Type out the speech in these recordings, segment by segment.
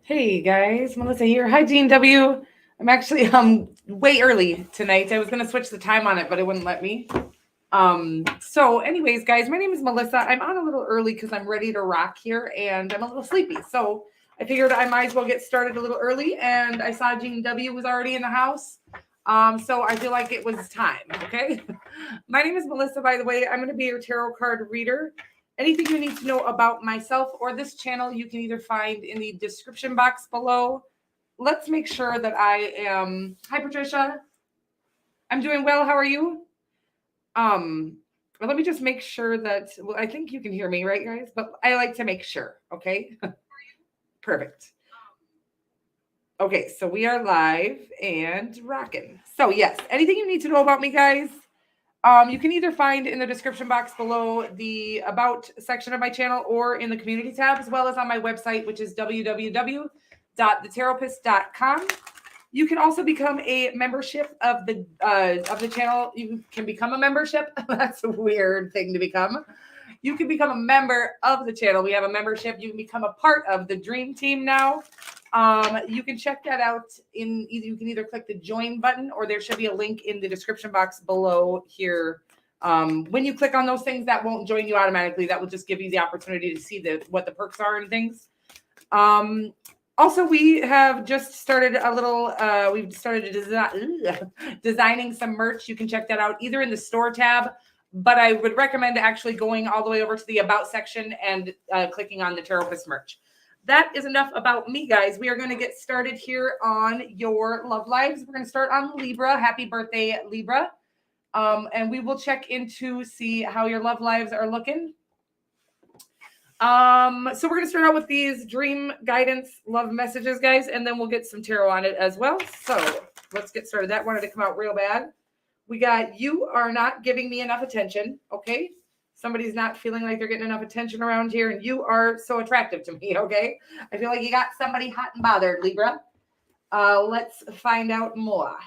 Hey guys, Melissa here. Hi Jean W. I'm actually way early tonight. I was gonna switch the time on it, but it wouldn't let me. So anyways, guys, my name is Melissa. I'm on a little early because I'm ready to rock here and I'm a little sleepy. So I figured I might as well get started a little early, and I saw Jean W was already in the house. So I feel like it was time. Okay. My name is Melissa, by the way. I'm going to be your tarot card reader. Anything you need to know about myself or this channel, you can either find in the description box below. Let's make sure that I am. Hi, Patricia. I'm doing well. How are you? Well, let me just make sure that. Well, I think you can hear me, right, guys? But I like to make sure. Okay. Perfect. Okay, so we are live and rocking. So yes, anything you need to know about me, guys, you can either find in the description box below the About section of my channel or in the community tab, as well as on my website, which is www.thetaropist.com. You can also become a membership of the channel. You can become a membership. That's a weird thing to become. You can become a member of the channel. We have a membership. You can become a part of the Dream Team now. You can check that out you can either click the join button, or there should be a link in the description box below here. When you click on those things, that won't join you automatically. That will just give you the opportunity to see what the perks are and things. Also, we have just started we've started designing some merch. You can check that out either in the store tab, but I would recommend actually going all the way over to the About section and clicking on the Taropist merch. That is enough about me, guys. We are going to get started here on your love lives. We're going to start on Libra. Happy birthday, Libra. And we will check in to see how your love lives are looking. So we're going to start out with these dream guidance love messages, guys, and then we'll get some tarot on it as well. So let's get started. That wanted to come out real bad. We got, you are not giving me enough attention. Okay. Somebody's not feeling like they're getting enough attention around here, and you are so attractive to me, okay? I feel like you got somebody hot and bothered, Libra. Let's find out more.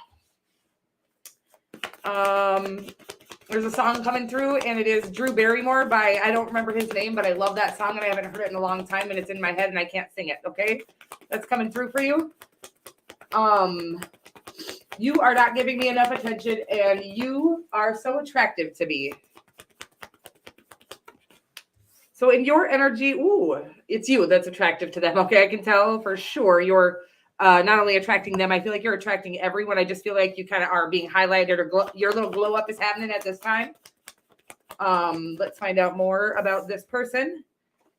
There's a song coming through, and it is Drew Barrymore by, I don't remember his name, but I love that song, and I haven't heard it in a long time, and it's in my head, and I can't sing it, okay? That's coming through for you. You are not giving me enough attention, and you are so attractive to me. So in your energy, it's you that's attractive to them. Okay, I can tell for sure you're not only attracting them, I feel like you're attracting everyone. I just feel like you kind of are being highlighted, or your little glow up is happening at this time. Let's find out more about this person.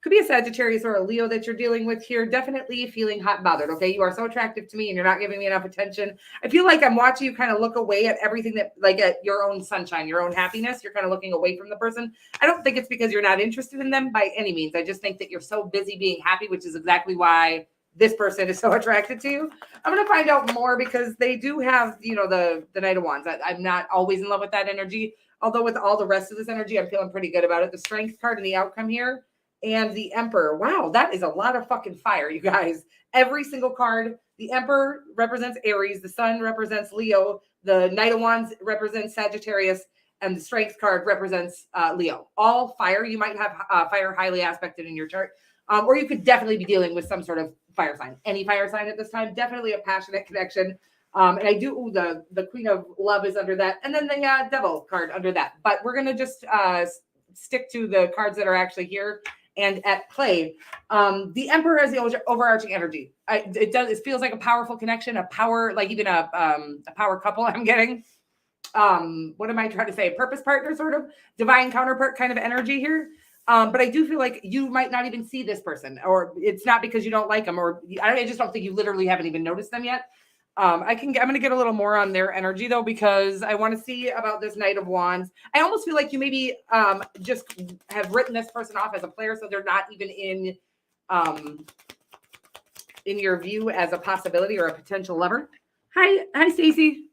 Could be a Sagittarius or a Leo that you're dealing with here. Definitely feeling hot and bothered. Okay, you are so attractive to me, and you're not giving me enough attention. I feel like I'm watching you kind of look away at everything that, like at your own sunshine, your own happiness. You're kind of looking away from the person. I don't think it's because you're not interested in them by any means. I just think that you're so busy being happy, which is exactly why this person is so attracted to you. I'm going to find out more because they do have, the Knight of Wands. I'm not always in love with that energy. Although with all the rest of this energy, I'm feeling pretty good about it. The Strength card and the outcome here. And the Emperor. Wow, that is a lot of fucking fire, you guys. Every single card. The Emperor represents Aries. The Sun represents Leo. The Knight of Wands represents Sagittarius. And the Strength card represents Leo. All fire. You might have fire highly aspected in your chart. Or you could definitely be dealing with some sort of fire sign. Any fire sign at this time. Definitely a passionate connection. And I do, the Queen of Love is under that. And then the Devil card under that. But we're going to just stick to the cards that are actually here and at play. The Emperor has the overarching energy. It feels like a powerful connection, a power, like even a power couple I'm getting. What am I trying to say? Purpose partner, sort of divine counterpart kind of energy here. But I do feel like you might not even see this person, or it's not because you don't like them, or I just don't think you literally haven't even noticed them yet. I'm going to get a little more on their energy though, because I want to see about this Knight of Wands. I almost feel like you maybe just have written this person off as a player, so they're not even in your view as a possibility or a potential lover. Hi, Stacey.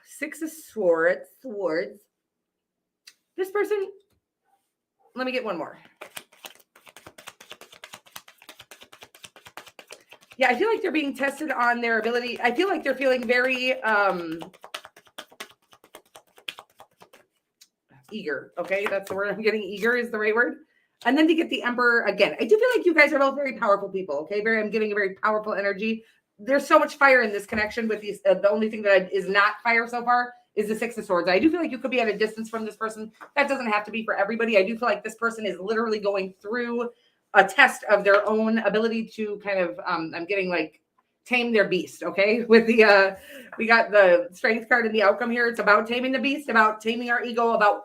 Six of Swords. This person. Let me get one more. Yeah, I feel like they're being tested on their ability. I feel like they're feeling very eager. Okay, that's the word I'm getting. Eager is the right word. And then to get the Emperor again, I do feel like you guys are both very powerful people. Okay, I'm getting a very powerful energy. There's so much fire in this connection with these. The only thing that is not fire so far is the Six of Swords. I do feel like you could be at a distance from this person. That doesn't have to be for everybody. I do feel like this person is literally going through a test of their own ability to kind of, I'm getting like tame their beast. Okay. With the, we got the Strength card in the outcome here. It's about taming the beast, about taming our ego, about,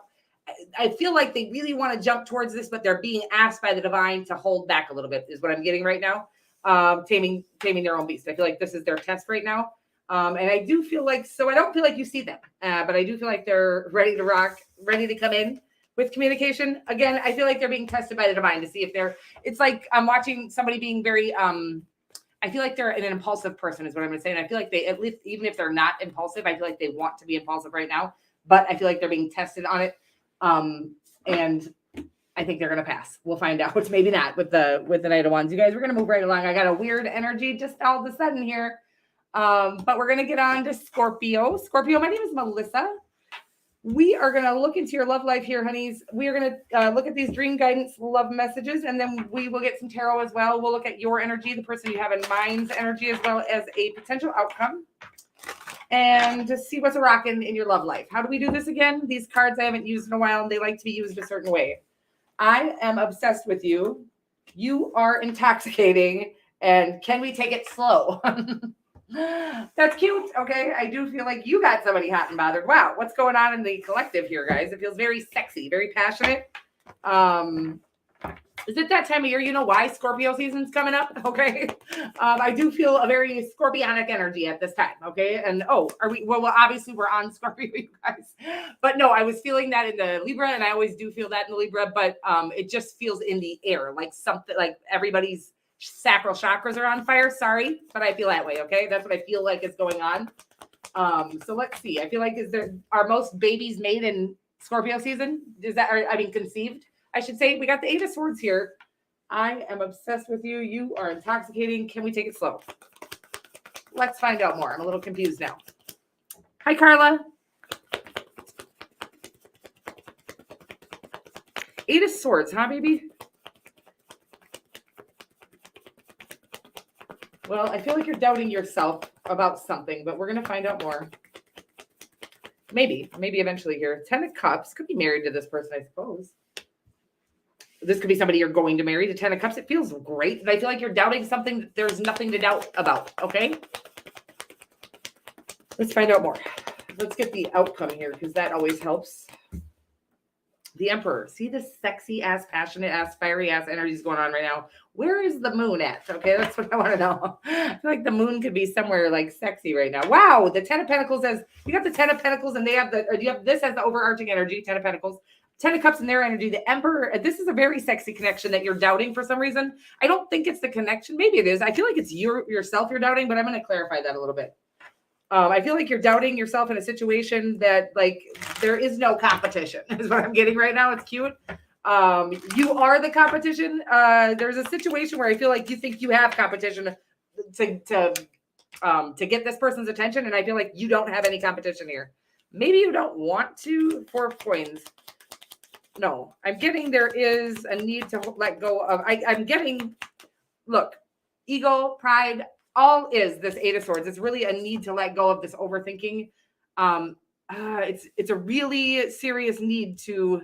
I feel like they really want to jump towards this, but they're being asked by the divine to hold back a little bit is what I'm getting right now. Taming their own beast. I feel like this is their test right now. And I do feel like, so I don't feel like you see them, but I do feel like they're ready to rock, ready to come in with communication. Again, I feel like they're being tested by the divine to see if they're, it's like I'm watching somebody being very, I feel like they're an impulsive person is what I'm going to say. And I feel like they, at least, even if they're not impulsive, I feel like they want to be impulsive right now, but I feel like they're being tested on it. And I think they're going to pass. We'll find out. Maybe not with the Knight of Wands. You guys, we're going to move right along. I got a weird energy just all of a sudden here. But we're going to get on to Scorpio. Scorpio, my name is Melissa. We are going to look into your love life here, honeys. We are going to look at these dream guidance love messages, and then we will get some tarot as well. We'll look at your energy, the person you have in mind's energy, as well as a potential outcome, and just see what's a rockin' in your love life. How do we do this again? These cards I haven't used in a while, and they like to be used a certain way. I am obsessed with you. You are intoxicating, and can we take it slow? That's cute. Okay. I do feel like you got somebody hot and bothered. Wow. What's going on in the collective here, guys? It feels very sexy, very passionate. Is it that time of year? You know why Scorpio season's coming up? Okay. I do feel a very scorpionic energy at this time. Okay. And are we, well, obviously we're on Scorpio, you guys, but no, I was feeling that in the Libra, and I always do feel that in the Libra, but it just feels in the air, like something, like everybody's sacral chakras are on fire. Sorry, but I feel that way. Okay. That's what I feel like is going on. So let's see. I feel like are most babies made in Scorpio season? Is that, conceived? I should say. We got the Eight of Swords here. I am obsessed with you. You are intoxicating. Can we take it slow? Let's find out more. I'm a little confused now. Hi, Carla. Eight of Swords, huh, baby? Well, I feel like you're doubting yourself about something, but we're going to find out more. Maybe eventually here. 10 of Cups. Could be married to this person, I suppose. This could be somebody you're going to marry. The 10 of Cups. It feels great, but I feel like you're doubting something that there's nothing to doubt about. Okay. Let's find out more. Let's get the outcome here, because that always helps. The Emperor. See the sexy ass, passionate ass, fiery ass energies going on right now. Where is the moon at? Okay, that's what I want to know. I feel like the moon could be somewhere like sexy right now. Wow, the 10 of Pentacles as you got the 10 of Pentacles, and they have you have this as the overarching energy, 10 of Pentacles, 10 of Cups in their energy. The Emperor. This is a very sexy connection that you're doubting for some reason. I don't think it's the connection. Maybe it is. I feel like it's yourself you're doubting, but I'm going to clarify that a little bit. I feel like you're doubting yourself in a situation that like there is no competition is what I'm getting right now. It's cute. You are the competition. There's a situation where I feel like you think you have competition to get this person's attention. And I feel like you don't have any competition here. Maybe you don't want to. 4 of Coins. No, I'm getting there is a need to let go of. I'm getting, look, ego, pride, all is this Eight of Swords. It's really a need to let go of this overthinking. It's a really serious need to.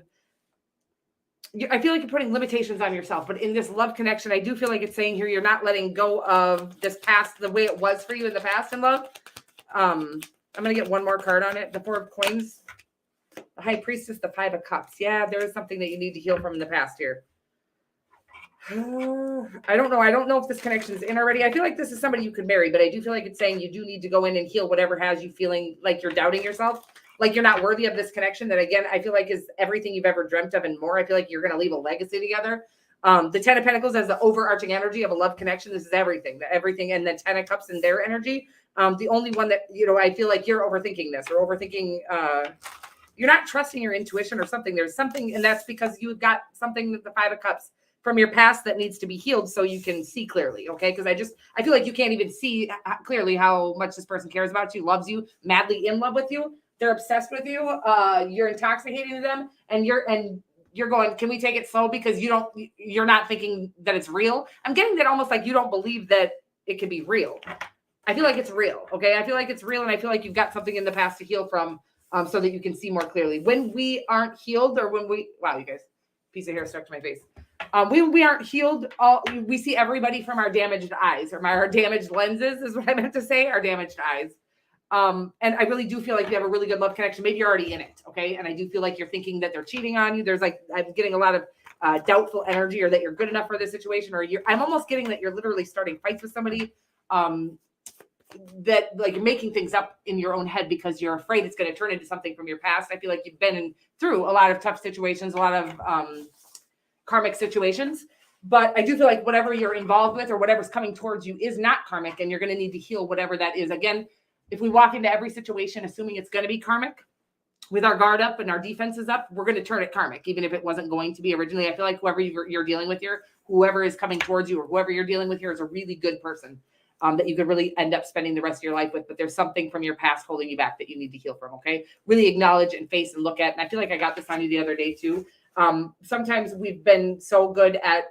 I feel like you're putting limitations on yourself, but in this love connection, I do feel like it's saying here you're not letting go of this past the way it was for you in the past in love. I'm gonna get one more card on it. The 4 of Coins, the High Priestess, the 5 of Cups. Yeah, there is something that you need to heal from in the past here. I don't know. I don't know if this connection is in already. I feel like this is somebody you could marry, but I do feel like it's saying you do need to go in and heal whatever has you feeling like you're doubting yourself, like you're not worthy of this connection. That again, I feel like is everything you've ever dreamt of and more. I feel like you're going to leave a legacy together. The 10 of Pentacles as the overarching energy of a love connection. This is everything, and the 10 of Cups in their energy. The only one that, I feel like you're overthinking this or overthinking, you're not trusting your intuition or something. There's something, and that's because you've got something with the 5 of Cups from your past that needs to be healed so you can see clearly. Okay. Because I feel like you can't even see clearly how much this person cares about you, loves you, madly in love with you. They're obsessed with you. You're intoxicating them, and you're going, can we take it slow? Because you're not thinking that it's real. I'm getting that almost like you don't believe that it can be real. I feel like it's real. Okay. I feel like it's real. And I feel like you've got something in the past to heal from, so that you can see more clearly. When we aren't healed, or when wow, you guys, piece of hair stuck to my face. We aren't healed. We see everybody from our damaged eyes, or our damaged lenses is what I meant to say, our damaged eyes. And I really do feel like you have a really good love connection. Maybe you're already in it. Okay. And I do feel like you're thinking that they're cheating on you. There's like, I'm getting a lot of doubtful energy, or that you're good enough for this situation, or I'm almost getting that you're literally starting fights with somebody. That like you're making things up in your own head because you're afraid it's going to turn into something from your past. I feel like you've been through a lot of tough situations, a lot of karmic situations, but I do feel like whatever you're involved with or whatever's coming towards you is not karmic, and you're going to need to heal whatever that is. Again, if we walk into every situation assuming it's going to be karmic with our guard up and our defenses up, we're going to turn it karmic, even if it wasn't going to be originally. I feel like whoever you're dealing with here, whoever is coming towards you, or whoever you're dealing with here is a really good person. That you could really end up spending the rest of your life with, but there's something from your past holding you back that you need to heal from. Okay. Really acknowledge and face and look at. And I feel like I got this on you the other day too. Sometimes we've been so good at,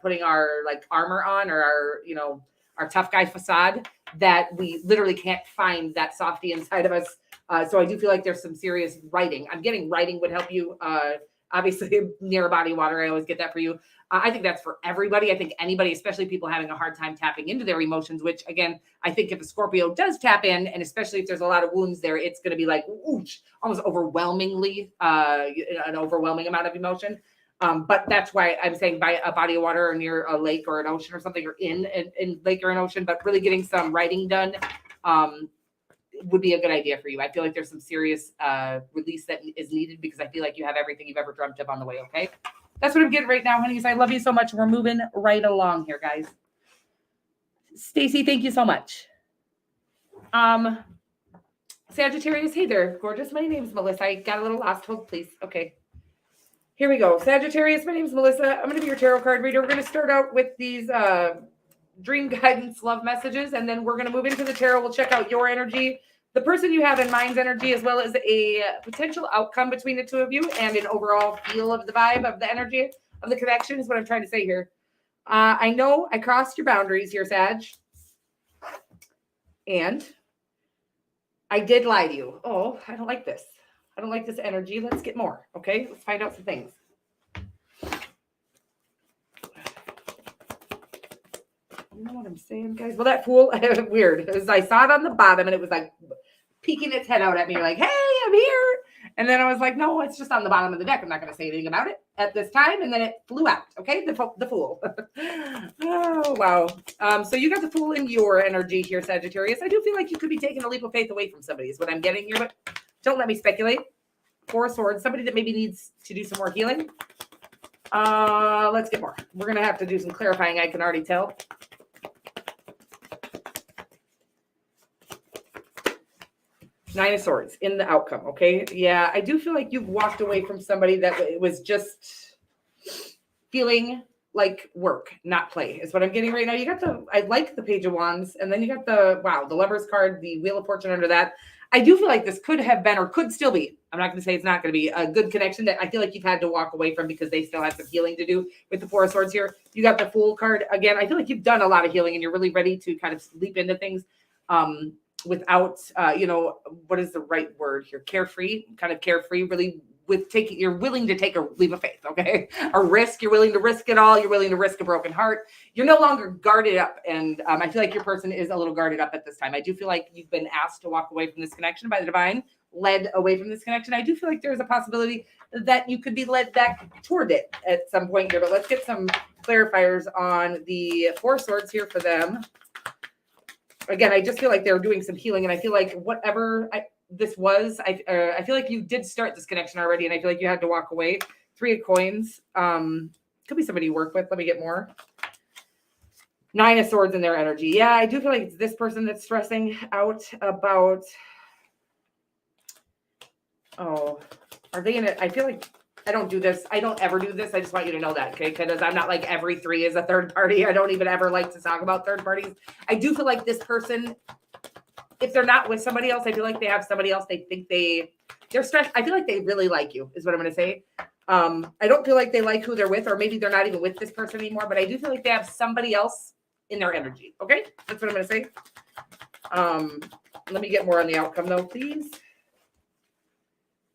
putting our like armor on, or our tough guy facade, that we literally can't find that softy inside of us. So I do feel like there's some serious writing. I'm getting writing would help you. Obviously near a body of water. I always get that for you. I think that's for everybody. I think anybody, especially people having a hard time tapping into their emotions, which again, I think if a Scorpio does tap in, and especially if there's a lot of wounds there, it's going to be like, oosh, almost overwhelmingly, an overwhelming amount of emotion. But that's why I'm saying by a body of water, or near a lake or an ocean or something, or in lake or an ocean, but really getting some writing done would be a good idea for you. I feel like there's some serious release that is needed, because I feel like you have everything you've ever dreamt of on the way. Okay. That's what I'm getting right now, honeys. I love you so much. We're moving right along here, guys. Stacy, thank you so much. Sagittarius, hey there, gorgeous. My name's Melissa. I got a little lost. Hold, please. Okay. Here we go. Sagittarius, my name's Melissa. I'm going to be your tarot card reader. We're going to start out with these dream guidance love messages, and then we're going to move into the tarot. We'll check out your energy, the person you have in mind's energy, as well as a potential outcome between the two of you, and an overall feel of the vibe of the energy of the connection is what I'm trying to say here. I know I crossed your boundaries here, Sag. And I did lie to you. Oh, I don't like this. I don't like this energy. Let's get more. Okay, let's find out some things. You know what I'm saying, guys? Well, that Fool, weird. I saw it on the bottom, and it was like peeking its head out at me, like, hey, I'm here. And then I was like, no, it's just on the bottom of the deck. I'm not going to say anything about it at this time. And then it flew out. Okay, the Fool. Oh, wow. So you got the Fool in your energy here, Sagittarius. I do feel like you could be taking a leap of faith away from somebody is what I'm getting here, but don't let me speculate. Four of Swords, somebody that maybe needs to do some more healing. Let's get more. We're going to have to do some clarifying, I can already tell. Nine of Swords in the outcome. Okay. Yeah. I do feel like you've walked away from somebody that was just feeling like work, not play is what I'm getting right now. You got I like the Page of Wands, and then you got the Lover's card, the Wheel of Fortune under that. I do feel like this could have been, or could still be, I'm not going to say it's not going to be, a good connection that I feel like you've had to walk away from because they still have some healing to do with the Four of Swords here. You got the Fool card again. I feel like you've done a lot of healing, and you're really ready to kind of leap into things. Without, what is the right word here? Carefree, kind of carefree, really you're willing to take a leap of faith, okay? A risk, you're willing to risk it all. You're willing to risk a broken heart. You're no longer guarded up. And I feel like your person is a little guarded up at this time. I do feel like you've been asked to walk away from this connection by the divine, led away from this connection. I do feel like there's a possibility that you could be led back toward it at some point here, but let's get some clarifiers on the Four Swords here for them. Again, I just feel like they're doing some healing, and I feel like whatever this was, I feel like you did start this connection already, and I feel like you had to walk away. Three of Coins. Could be somebody you work with. Let me get more. Nine of Swords in their energy. Yeah, I do feel like it's this person that's stressing out about, are they in it? I feel like I don't do this. I don't ever do this. I just want you to know that, okay? Because I'm not like every three is a third party. I don't even ever like to talk about third parties. I do feel like this person, if they're not with somebody else, I feel like they have somebody else. They think they're stressed. I feel like they really like you is what I'm going to say. I don't feel like they like who they're with, or maybe they're not even with this person anymore, but I do feel like they have somebody else in their energy. Okay, that's what I'm going to say. Let me get more on the outcome though, please.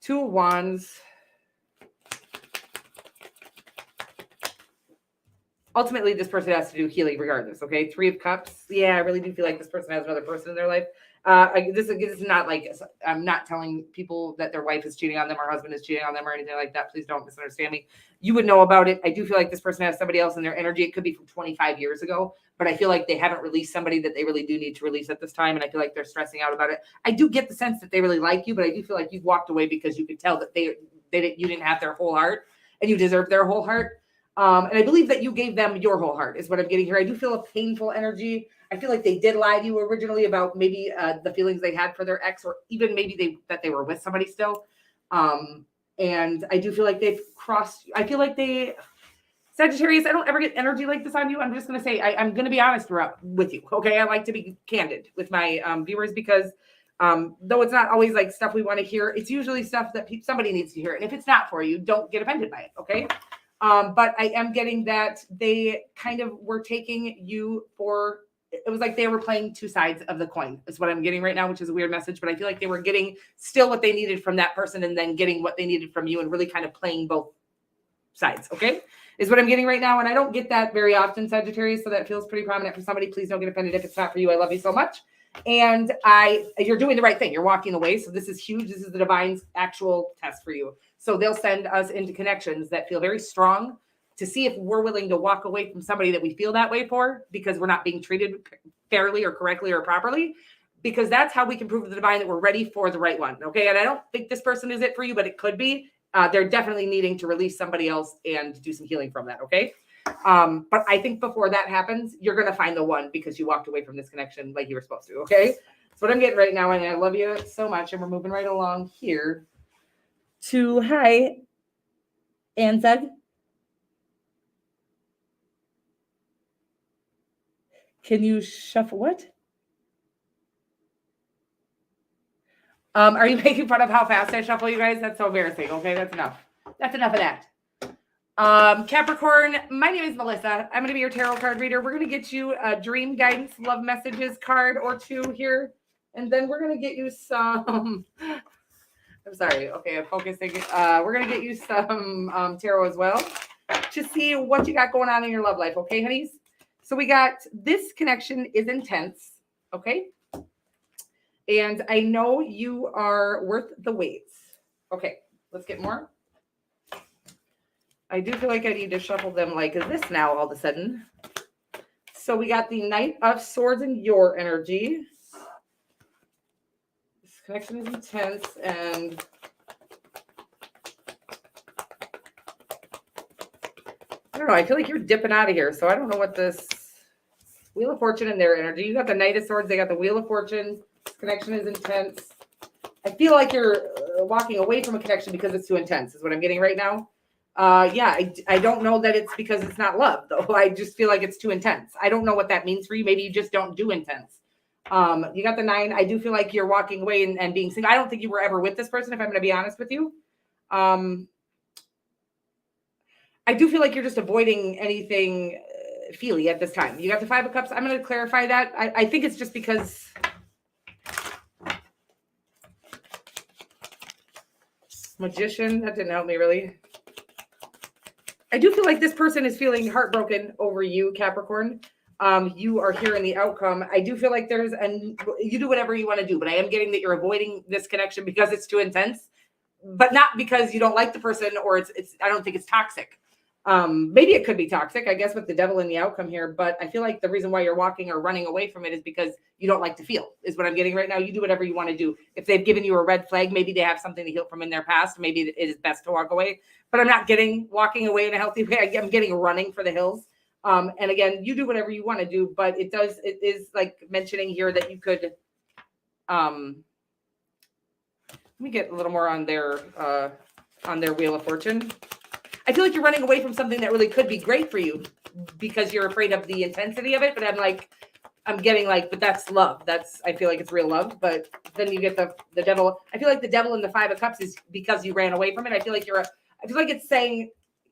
Two of Wands. Ultimately, this person has to do healing regardless, okay? Three of Cups. Yeah, I really do feel like this person has another person in their life. This is not like, I'm not telling people that their wife is cheating on them or husband is cheating on them or anything like that. Please don't misunderstand me. You would know about it. I do feel like this person has somebody else in their energy. It could be from 25 years ago, but I feel like they haven't released somebody that they really do need to release at this time, and I feel like they're stressing out about it. I do get the sense that they really like you, but I do feel like you've walked away because you could tell that you didn't have their whole heart, and you deserve their whole heart. And I believe that you gave them your whole heart is what I'm getting here. I do feel a painful energy. I feel like they did lie to you originally about maybe the feelings they had for their ex, or even maybe that they were with somebody still. And I do feel like they've crossed. I feel like Sagittarius, I don't ever get energy like this on you. I'm just going to say, I'm going to be honest with you. Okay. I like to be candid with my viewers because though it's not always like stuff we want to hear, it's usually stuff that somebody needs to hear. And if it's not for you, don't get offended by it. Okay. But I am getting that they kind of were taking you for, it was like they were playing two sides of the coin is what I'm getting right now, which is a weird message, but I feel like they were getting still what they needed from that person and then getting what they needed from you and really kind of playing both sides. Okay. Is what I'm getting right now. And I don't get that very often, Sagittarius. So that feels pretty prominent for somebody. Please don't get offended if it's not for you. I love you so much. And you're doing the right thing. You're walking away. So this is huge. This is the divine's actual test for you. So they'll send us into connections that feel very strong to see if we're willing to walk away from somebody that we feel that way for, because we're not being treated fairly or correctly or properly, because that's how we can prove to the divine that we're ready for the right one. Okay. And I don't think this person is it for you, but it could be. They're definitely needing to release somebody else and do some healing from that. Okay. But I think before that happens, you're going to find the one because you walked away from this connection like you were supposed to. Okay. That's what I'm getting right now. And I love you so much. And we're moving right along here to, hi, Anzug. Can you shuffle what? Are you making fun of how fast I shuffle, you guys? That's so embarrassing. Okay, that's enough. That's enough of that. Capricorn, my name is Melissa. I'm going to be your tarot card reader. We're going to get you a dream guidance, love messages card or two here. And then we're going to get you some, I'm sorry. Okay, I'm focusing. We're going to get you some tarot as well to see what you got going on in your love life. Okay, honeys? So we got this connection is intense. Okay. And I know you are worth the wait. Okay, let's get more. I do feel like I need to shuffle them like this now all of a sudden. So we got the Knight of Swords in your energy. This connection is intense and I don't know. I feel like you're dipping out of here. So I don't know what this Wheel of Fortune in their energy. You got the Knight of Swords. They got the Wheel of Fortune. This connection is intense. I feel like you're walking away from a connection because it's too intense is what I'm getting right now. I don't know that it's because it's not love though. I just feel like it's too intense. I don't know what that means for you. Maybe you just don't do intense. You got the 9. I do feel like you're walking away and being single. I don't think you were ever with this person, if I'm going to be honest with you. I do feel like you're just avoiding anything feely at this time. You got the 5 of Cups. I'm going to clarify that. I think it's just because Magician, that didn't help me really. I do feel like this person is feeling heartbroken over you, Capricorn. You are here in the outcome. I do feel like you do whatever you want to do, but I am getting that you're avoiding this connection because it's too intense, but not because you don't like the person or I don't think it's toxic. Maybe it could be toxic, I guess, with the devil in the outcome here, but I feel like the reason why you're walking or running away from it is because you don't like to feel, is what I'm getting right now. You do whatever you want to do. If they've given you a red flag, maybe they have something to heal from in their past. Maybe it is best to walk away, but I'm not getting walking away in a healthy way. I'm getting running for the hills. And again, you do whatever you want to do, but it is like mentioning here that you could, let me get a little more on their Wheel of Fortune. I feel like you're running away from something that really could be great for you because you're afraid of the intensity of it. But I'm getting like, but that's love. I feel like it's real love. But then you get the devil. I feel like the devil in the 5 of Cups is because you ran away from it. I feel like I feel like it's saying,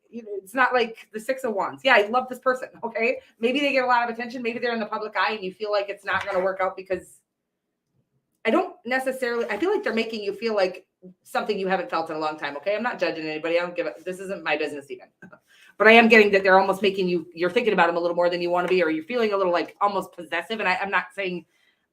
you know, it's not like the Six of Wands. Yeah, I love this person. Okay. Maybe they get a lot of attention. Maybe they're in the public eye and you feel like it's not going to work out because I feel like they're making you feel like something you haven't felt in a long time. Okay. I'm not judging anybody. I don't give this isn't my business even, but I am getting that they're almost making you're thinking about them a little more than you want to be, or you're feeling a little like almost possessive. And I'm not saying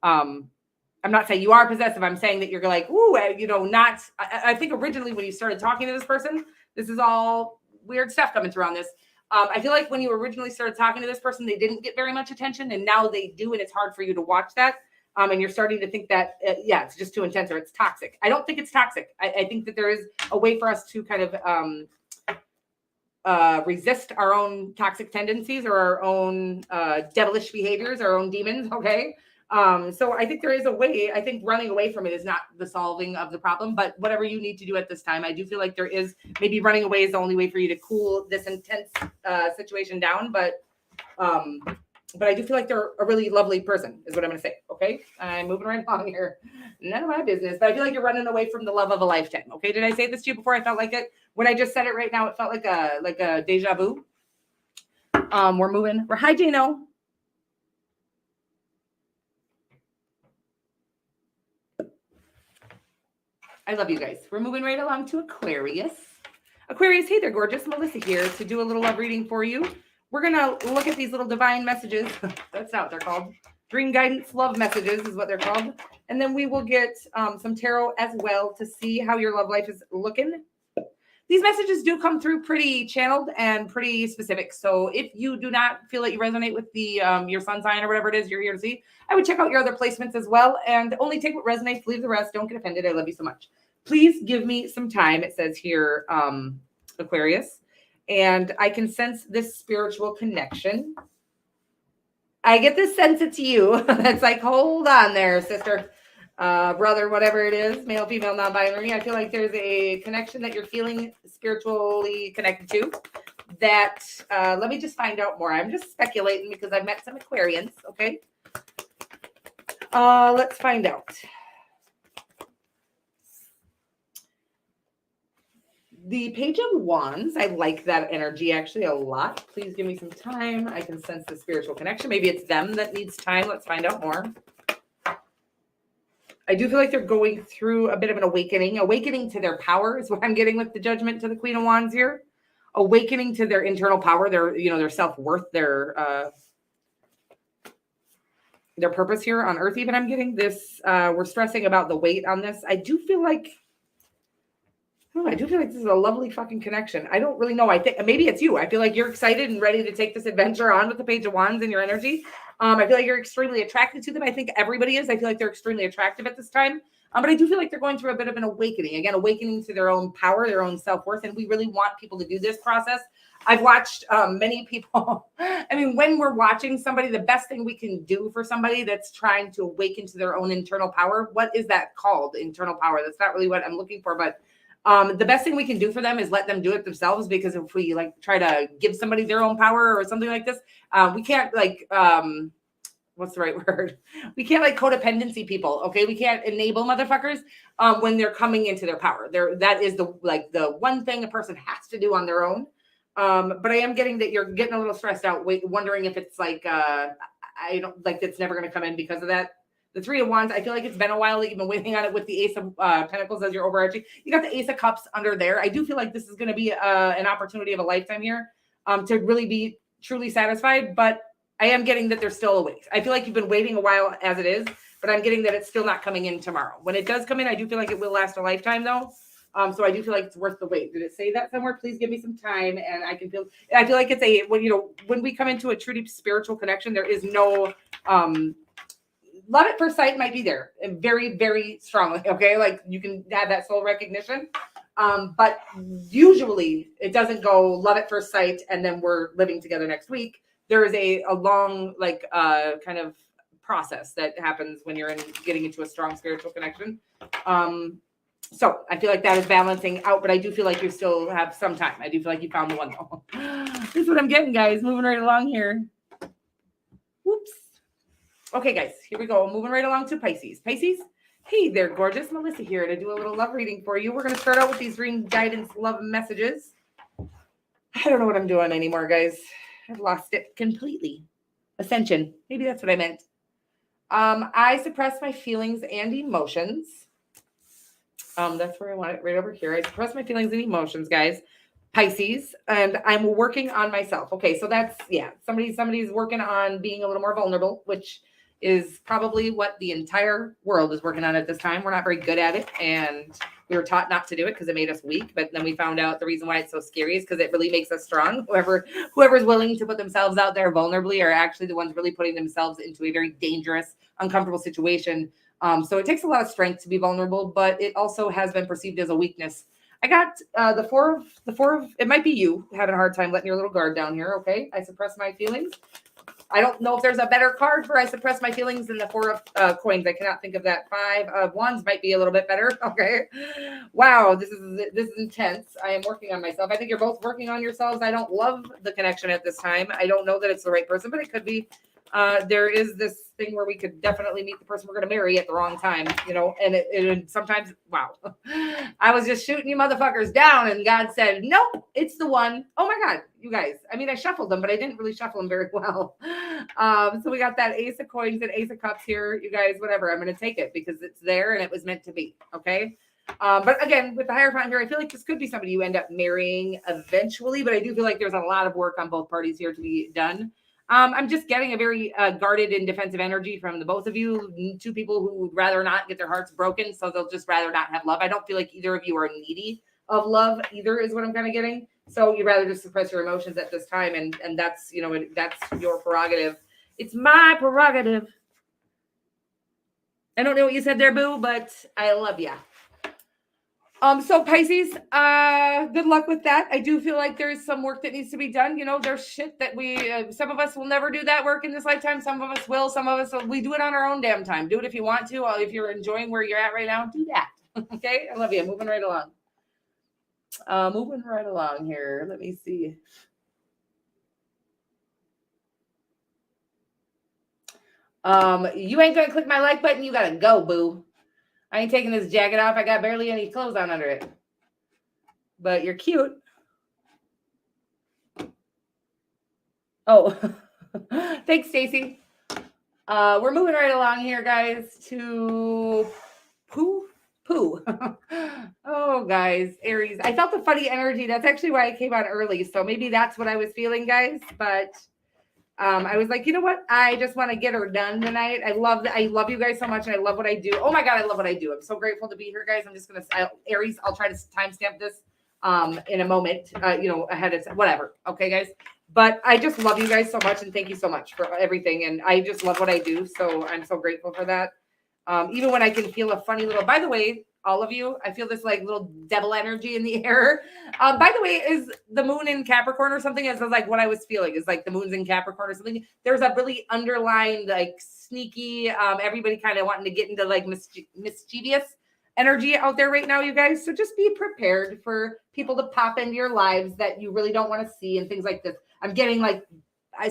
you are possessive. I'm saying that you're like, ooh, you know, I think originally when you started talking to this person, this is all weird stuff coming through on this. I feel like when you originally started talking to this person, they didn't get very much attention, and now they do, and it's hard for you to watch that. And you're starting to think that, it's just too intense or it's toxic. I don't think it's toxic. I think that there is a way for us to kind of resist our own toxic tendencies or our own devilish behaviors, our own demons. Okay. So I think there is a way. I think running away from it is not the solving of the problem, but whatever you need to do at this time, I do feel like there is maybe running away is the only way for you to cool this intense situation down. But I do feel like they're a really lovely person is what I'm going to say. Okay. I'm moving right along here. None of my business, but I feel like you're running away from the love of a lifetime. Okay. Did I say this to you before? I felt like it when I just said it right now. It felt like a deja vu. We're hi, Jano. I love you guys. We're moving right along to Aquarius. Aquarius, hey there, gorgeous. Melissa here to do a little love reading for you. We're going to look at these little divine messages. That's not what they're called. Dream guidance love messages is what they're called. And then we will get some tarot as well to see how your love life is looking. These messages do come through pretty channeled and pretty specific. So if you do not feel that you resonate with the your sun sign or whatever it is you're here to see, I would check out your other placements as well. And only take what resonates, leave the rest. Don't get offended. I love you so much. Please give me some time. It says here, Aquarius. And I can sense this spiritual connection. I get this sense it's you. That's like, hold on there, sister. Brother, whatever it is, male, female, non-binary. I feel like there's a connection that you're feeling spiritually connected to that, let me just find out more. I'm just speculating because I've met some Aquarians. Okay. Let's find out. The Page of Wands, I like that energy actually a lot. Please give me some time. I can sense the spiritual connection. Maybe it's them that needs time. Let's find out more. I do feel like they're going through a bit of an awakening to their power is what I'm getting with the Judgment to the Queen of Wands here. Awakening to their internal power, their self-worth, their purpose here on Earth. Even I'm getting this. We're stressing about the weight on this. I do feel like this is a lovely fucking connection. I don't really know. I think maybe it's you. I feel like you're excited and ready to take this adventure on with the Page of Wands and your energy. I feel like you're extremely attracted to them. I think everybody is. I feel like they're extremely attractive at this time. But I do feel like they're going through a bit of an awakening. Again, awakening to their own power, their own self-worth. And we really want people to do this process. I've watched many people. I mean, when we're watching somebody, the best thing we can do for somebody that's trying to awaken to their own internal power, what is that called? Internal power. That's not really what I'm looking for, but the best thing we can do for them is let them do it themselves, because if we like try to give somebody their own power or something like this, we can't like, what's the right word? We can't like codependency people. Okay. We can't enable motherfuckers when they're coming into their power. That is the one thing a person has to do on their own. But I am getting that you're getting a little stressed out, wondering if it's like, I don't like, it's never going to come in because of that. The Three of Wands, I feel like it's been a while that you've been waiting on it with the Ace of Pentacles as your overarching. You got the Ace of Cups under there. I do feel like this is going to be an opportunity of a lifetime here to really be truly satisfied. But I am getting that they're still awake. I feel like you've been waiting a while as it is, but I'm getting that it's still not coming in tomorrow. When it does come in, I do feel like it will last a lifetime though. So I do feel like it's worth the wait. Did it say that somewhere? Please give me some time. And I feel like it's when we come into a truly spiritual connection, there is no, love at first sight might be there very, very strongly. Okay. Like you can have that soul recognition. But usually it doesn't go love at first sight and then we're living together next week. There is a long, like, kind of process that happens when you're getting into a strong spiritual connection. So I feel like that is balancing out, but I do feel like you still have some time. I do feel like you found the one though. This is what I'm getting, guys. Moving right along here. Whoops. Okay, guys, here we go. Moving right along to Pisces. Pisces, Hey there, gorgeous. Melissa here to do a little love reading for you. We're going to start out with these dream guidance love messages. I don't know what I'm doing anymore, guys. I've lost it completely. Ascension. Maybe that's what I meant. I suppress my feelings and emotions. That's where I want it, right over here. I suppress my feelings and emotions, guys. Pisces, and I'm working on myself. Okay, so that's, yeah, somebody's working on being a little more vulnerable, which is probably what the entire world is working on at this time. We're not very good at it, and we were taught not to do it because it made us weak. But then we found out the reason why it's so scary is because it really makes us strong. Whoever's willing to put themselves out there vulnerably are actually the ones really putting themselves into a very dangerous, uncomfortable situation. So it takes a lot of strength to be vulnerable, but it also has been perceived as a weakness. I got the four of, it might be you having a hard time letting your little guard down here. Okay. I suppress my feelings. I don't know if there's a better card for I suppress my feelings than the four of coins. I cannot think of that. 5 of wands might be a little bit better. Okay. Wow. This is intense. I am working on myself. I think you're both working on yourselves. I don't love the connection at this time. I don't know that it's the right person, but it could be. There is this thing where we could definitely meet the person we're going to marry at the wrong time, you know, and it sometimes, wow, I was just shooting you motherfuckers down and God said, nope, it's the one. Oh my God, you guys. I mean, I shuffled them, but I didn't really shuffle them very well. So we got that Ace of Coins and Ace of Cups here, you guys, whatever. I'm going to take it because it's there and it was meant to be. Okay. But again, with the Hierophant here, I feel like this could be somebody you end up marrying eventually, but I do feel like there's a lot of work on both parties here to be done. I'm just getting a very guarded and defensive energy from the both of you. Two people who would rather not get their hearts broken, so they'll just rather not have love. I don't feel like either of you are needy of love either, is what I'm kind of getting. So you'd rather just suppress your emotions at this time, and that's, you know, that's your prerogative. It's my prerogative. I don't know what you said there, boo, but I love ya. So Pisces, good luck with that. I do feel like there's some work that needs to be done. You know, there's shit that we, some of us will never do that work in this lifetime. Some of us will, some of us, we do it on our own damn time. Do it if you want to. If you're enjoying where you're at right now, do that. Okay. I love you. Moving right along. Moving right along here. Let me see. You ain't going to click my like button. You got to go, boo. I ain't taking this jacket off. I got barely any clothes on under it. But you're cute. Oh, thanks, Stacy. We're moving right along here, guys, to poo. Oh, guys, Aries. I felt the funny energy. That's actually why I came on early. So maybe that's what I was feeling, guys. But I was like, you know what? I just want to get her done tonight. I love you guys so much, and I love what I do. Oh my God, I love what I do. I'm so grateful to be here, guys. I'm just gonna Aries. I'll try to timestamp this in a moment. You know, ahead of whatever. Okay, guys. But I just love you guys so much, and thank you so much for everything. And I just love what I do, so I'm so grateful for that. Even when I can feel a funny little. By the way, all of you, I feel this like little devil energy in the air. By the way, is the moon in Capricorn or something? Is like what I was feeling is like the moon's in Capricorn or something. There's a really underlined, like sneaky, everybody kind of wanting to get into like mischievous energy out there right now, you guys. So just be prepared for people to pop into your lives that you really don't want to see and things like this. I'm getting like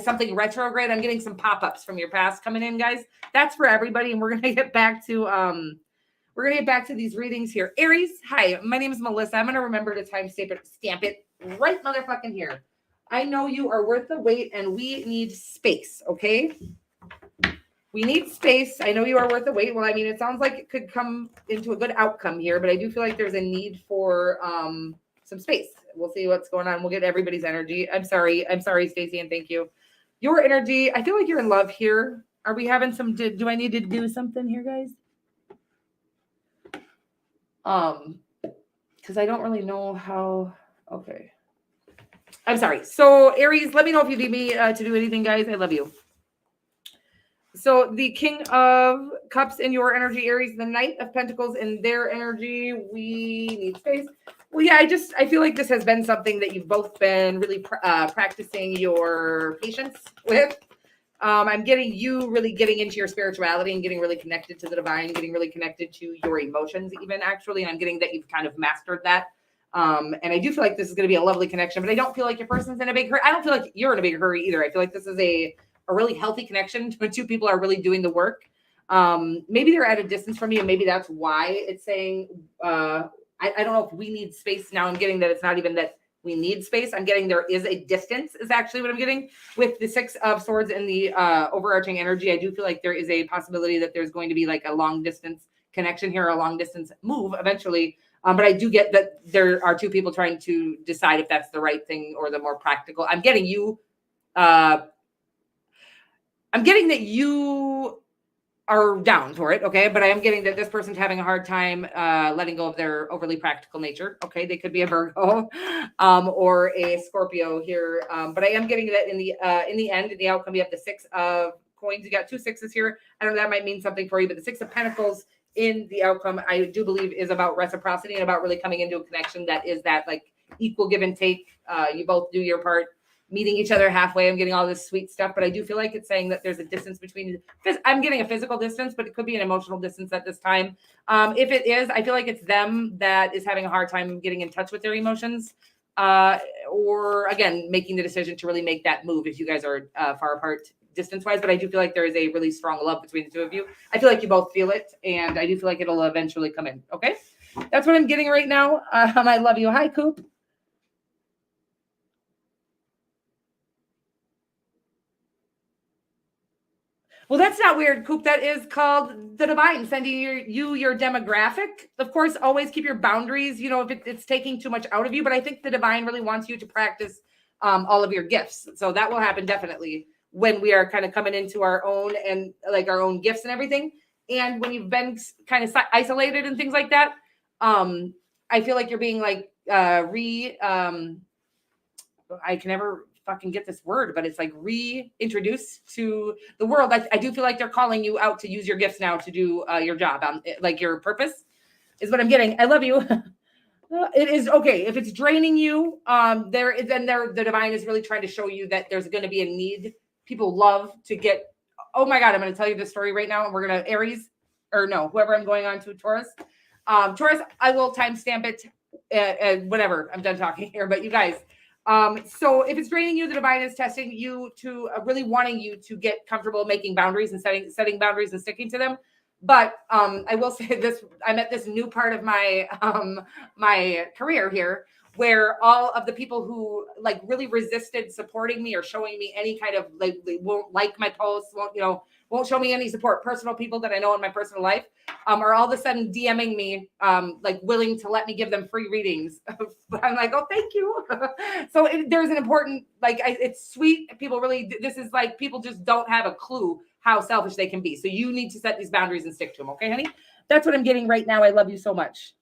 something retrograde. I'm getting some pop-ups from your past coming in, guys. That's for everybody. And we're going to get back to, these readings here. Aries, hi, my name is Melissa. I'm going to remember to stamp it right motherfucking here. I know you are worth the wait and we need space, okay? We need space. I know you are worth the wait. Well, I mean, it sounds like it could come into a good outcome here, but I do feel like there's a need for some space. We'll see what's going on. We'll get everybody's energy. I'm sorry, Stacey, and thank you. Your energy, I feel like you're in love here. Are we having some, do I need to do something here, guys? Because I don't really know how. Okay, I'm sorry. So Aries, let me know if you need me to do anything, guys. I love you. So the King of Cups in your energy, Aries, the Knight of Pentacles in their energy. We need space. Well, yeah, I feel like this has been something that you've both been really practicing your patience with. I'm getting you really getting into your spirituality and getting really connected to the divine, getting really connected to your emotions even, actually. And I'm getting that you've kind of mastered that. And I do feel like this is going to be a lovely connection, but I don't feel like your person's in a big hurry. I don't feel like you're in a big hurry either. I feel like this is a really healthy connection when two people are really doing the work. Maybe they're at a distance from you, and maybe that's why it's saying, I don't know if we need space. Now I'm getting that it's not even that we need space. I'm getting there is a distance is actually what I'm getting with the Six of Swords and the overarching energy. I do feel like there is a possibility that there's going to be like a long distance connection here, a long distance move eventually. But I do get that there are two people trying to decide if that's the right thing or the more practical. I'm getting you. I'm getting that you are down for it, okay? But I am getting that this person's having a hard time letting go of their overly practical nature. Okay, they could be a Virgo or a Scorpio here. But I am getting that in the end, in the outcome, you have the Six of Coins. You got two sixes here. I don't know, that might mean something for you, but the Six of Pentacles in the outcome, I do believe is about reciprocity and about really coming into a connection that is that like equal give and take. You both do your part, meeting each other halfway. I'm getting all this sweet stuff, but I do feel like it's saying that there's a distance between, I'm getting a physical distance, but it could be an emotional distance at this time. If it is, I feel like it's them that is having a hard time getting in touch with their emotions, or again, making the decision to really make that move if you guys are far apart distance-wise. But I do feel like there is a really strong love between the two of you. I feel like you both feel it, and I do feel like it'll eventually come in. Okay, that's what I'm getting right now. I love you. Hi, Coop. Well, that's not weird, Coop. That is called the divine sending you your demographic. Of course, always keep your boundaries, you know, if it's taking too much out of you. But I think the divine really wants you to practice all of your gifts. So that will happen definitely when we are kind of coming into our own and like our own gifts and everything. And when you've been kind of isolated and things like that, I feel like you're being like I can never fucking get this word, but it's like reintroduced to the world. I do feel like they're calling you out to use your gifts now to do your job, like your purpose is what I'm getting. I love you. It is okay if it's draining you. The divine is really trying to show you that there's going to be a need. People love to get. Oh my God, I'm going to tell you this story right now, and we're going to Aries, or no, whoever I'm going on to, Taurus. Taurus, I will timestamp it. Whatever. I'm done talking here, but you guys. So if it's draining you, the divine is testing you to really wanting you to get comfortable making boundaries and setting boundaries and sticking to them. But I will say this: I'm at this new part of my my career here, where all of the people who like really resisted supporting me or showing me any kind of like, they won't like my posts, won't show me any support. Personal people that I know in my personal life are all of a sudden DMing me, like willing to let me give them free readings. I'm like, oh, thank you. So there's an important, like, it's sweet. People really, this is like, people just don't have a clue how selfish they can be. So you need to set these boundaries and stick to them. Okay, honey? That's what I'm getting right now. I love you so much.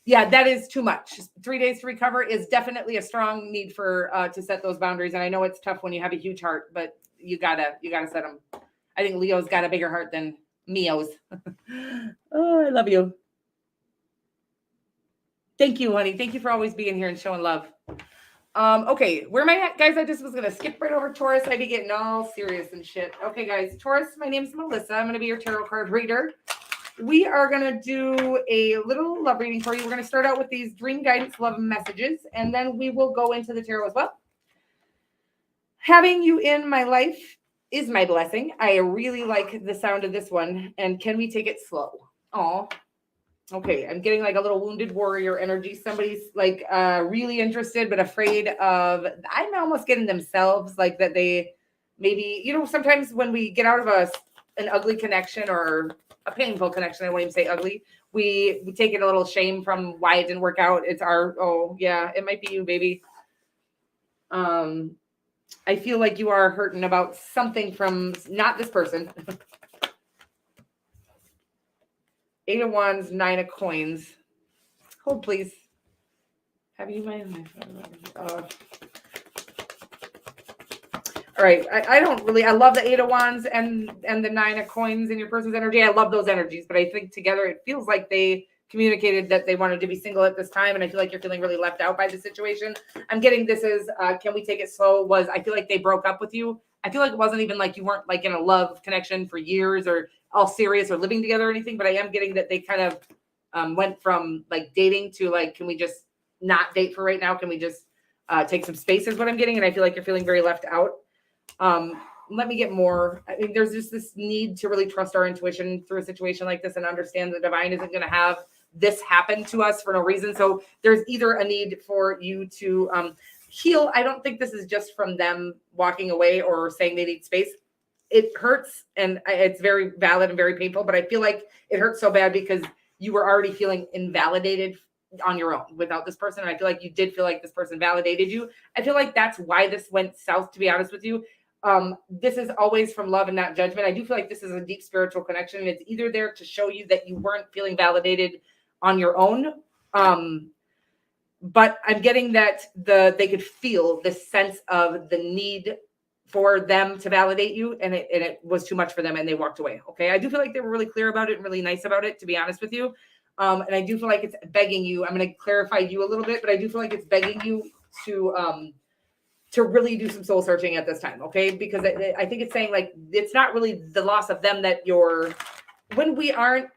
Yeah, that is too much. 3 days to recover is definitely a strong need for to set those boundaries. And I know it's tough when you have a huge heart, but you gotta set them. I think Leo's got a bigger heart than Mio's. Oh, I love you. Thank you, honey. Thank you for always being here and showing love. Okay, where am I at, guys? I just was gonna skip right over Taurus. I'd be getting all serious and shit. Okay, guys, Taurus, my name is Melissa. I'm gonna be your tarot card reader. We are going to do a little love reading for you. We're going to start out with these dream guidance love messages, and then we will go into the tarot as well. Having you in my life is my blessing. I really like the sound of this one. And can we take it slow? Oh, okay. I'm getting like a little wounded warrior energy. Somebody's like really interested, but afraid of, I'm almost getting themselves like that they maybe, sometimes when we get out of an ugly connection or a painful connection, I won't even say ugly, we take it a little shame from why it didn't work out. It's oh yeah, it might be you, baby. I feel like you are hurting about something from not this person. 8 of Wands, 9 of Coins. Hold, please. Have you my all right. I don't really, I love the 8 of Wands and the 9 of Coins in your person's energy. I love those energies, but I think together it feels like they communicated that they wanted to be single at this time. And I feel like you're feeling really left out by the situation. I'm getting this is, can we take it slow? I feel like they broke up with you. I feel like it wasn't even like you weren't like in a love connection for years or all serious or living together or anything. But I am getting that they kind of went from like dating to like, can we just not date for right now? Can we just take some space is what I'm getting. And I feel like you're feeling very left out. let me get more. I mean, there's just this need to really trust our intuition through a situation like this and understand the divine isn't going to have this happen to us for no reason. So there's either a need for you to heal. I don't think this is just from them walking away or saying they need space. It hurts and it's very valid and very painful, but I feel like it hurts so bad because you were already feeling invalidated on your own without this person. And I feel like you did feel like this person validated you. I feel like that's why this went south, to be honest with you. This is always from love and not judgment. I do feel like this is a deep spiritual connection. And it's either there to show you that you weren't feeling validated on your own. But I'm getting that they could feel this sense of the need for them to validate you, and it was too much for them, and they walked away. Okay, I do feel like they were really clear about it and really nice about it, to be honest with you. And I do feel like it's begging you. I'm going to clarify you a little bit, but I do feel like it's begging you to really do some soul searching at this time. Okay, because I think it's saying like it's not really the loss of them that when we aren't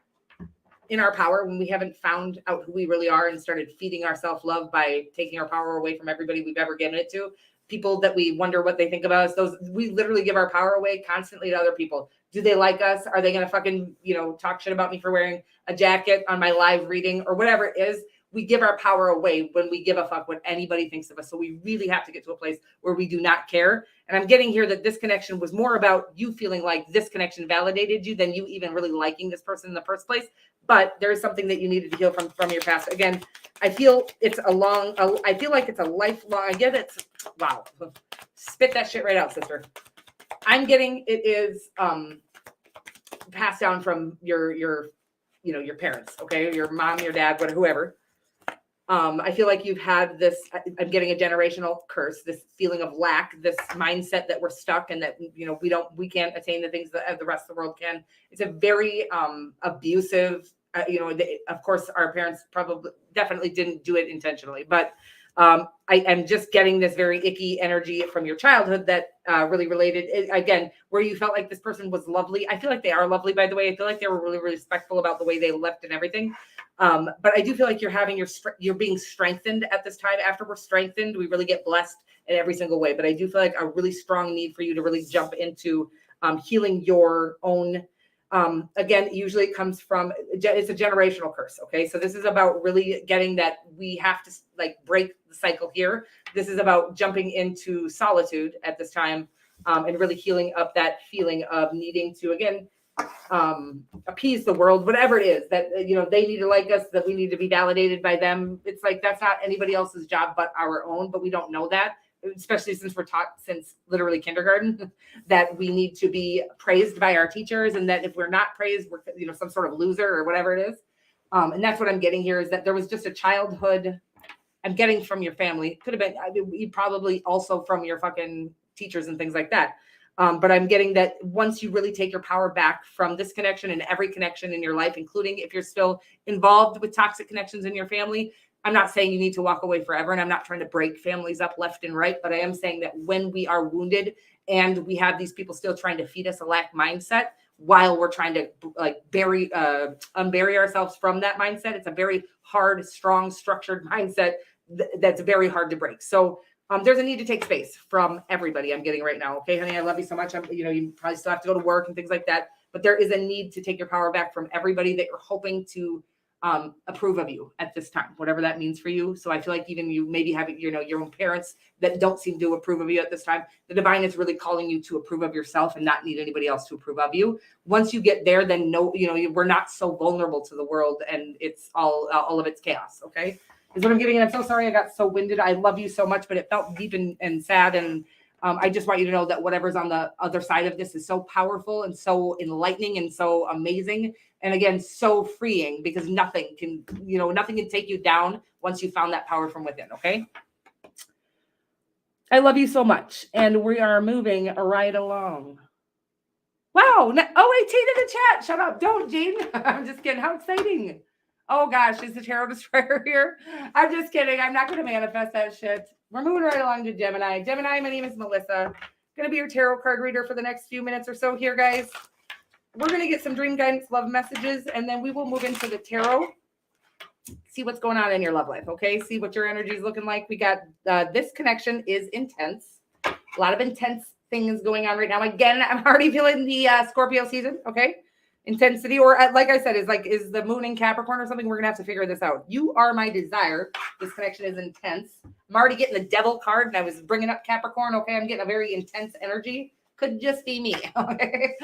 in our power, when we haven't found out who we really are and started feeding our self-love by taking our power away from everybody we've ever given it to. People that we wonder what they think about us, we literally give our power away constantly to other people. Do they like us? Are they going to fucking, talk shit about me for wearing a jacket on my live reading or whatever it is? We give our power away when we give a fuck what anybody thinks of us. So we really have to get to a place where we do not care. And I'm getting here that this connection was more about you feeling like this connection validated you than you even really liking this person in the first place. But there is something that you needed to heal from your past. Again, I feel it's I feel like it's a lifelong, I get it. Wow. Spit that shit right out, sister. I'm getting it is passed down from your parents, okay? Your mom, your dad, whatever, whoever. I feel like you've had this, I'm getting a generational curse, this feeling of lack, this mindset that we're stuck and that, we can't attain the things that the rest of the world can. It's a very abusive, of course, our parents definitely didn't do it intentionally, but I am just getting this very icky energy from your childhood that really related, again, where you felt like this person was lovely. I feel like they are lovely, by the way. I feel like they were really, really respectful about the way they left and everything. But I do feel like you're being strengthened at this time. After we're strengthened, we really get blessed in every single way. But I do feel like a really strong need for you to really jump into healing your own. Again, usually it comes from, it's a generational curse. Okay. So this is about really getting that we have to break the cycle here. This is about jumping into solitude at this time and really healing up that feeling of needing to, again, appease the world, whatever it is that, they need to like us, that we need to be validated by them. It's like, that's not anybody else's job but our own, but we don't know that, especially since we're taught since literally kindergarten that we need to be praised by our teachers. And that if we're not praised, we're, some sort of loser or whatever it is. And that's what I'm getting here is that there was just a childhood I'm getting from your family. Could have been, probably also from your fucking teachers and things like that. But I'm getting that once you really take your power back from this connection and every connection in your life, including if you're still involved with toxic connections in your family, I'm not saying you need to walk away forever. And I'm not trying to break families up left and right, but I am saying that when we are wounded and we have these people still trying to feed us a lack mindset while we're trying to unbury ourselves from that mindset, it's a very hard, strong, structured mindset that's very hard to break. So there's a need to take space from everybody I'm getting right now. Okay, honey, I love you so much. You probably still have to go to work and things like that, but there is a need to take your power back from everybody that you're hoping to approve of you at this time, whatever that means for you. So I feel like even you maybe have, your own parents that don't seem to approve of you at this time. The divine is really calling you to approve of yourself and not need anybody else to approve of you. Once you get there, then we're not so vulnerable to the world and it's all of its chaos. Okay. Is what I'm getting. And I'm so sorry I got so winded. I love you so much, but it felt deep and sad. And I just want you to know that whatever's on the other side of this is so powerful and so enlightening and so amazing. And again, so freeing because nothing can take you down once you found that power from within. Okay. I love you so much. And we are moving right along. Wow. Oh, wait, Tate in the chat. Shut up. Don't, Jean. I'm just kidding. How exciting. Oh gosh, is the tarot destroyer here? I'm just kidding. I'm not going to manifest that shit. We're moving right along to Gemini. Gemini, my name is Melissa. Going to be your tarot card reader for the next few minutes or so here, guys. We're going to get some dream guidance, love messages, and then we will move into the tarot. See what's going on in your love life, okay? See what your energy is looking like. We got this connection is intense. A lot of intense things going on right now. Again, I'm already feeling the Scorpio season. Okay. Intensity, or like I said, is the moon in Capricorn or something? We're going to have to figure this out. You are my desire. This connection is intense. I'm already getting the devil card, and I was bringing up Capricorn. Okay. I'm getting a very intense energy. Could just be me. Okay.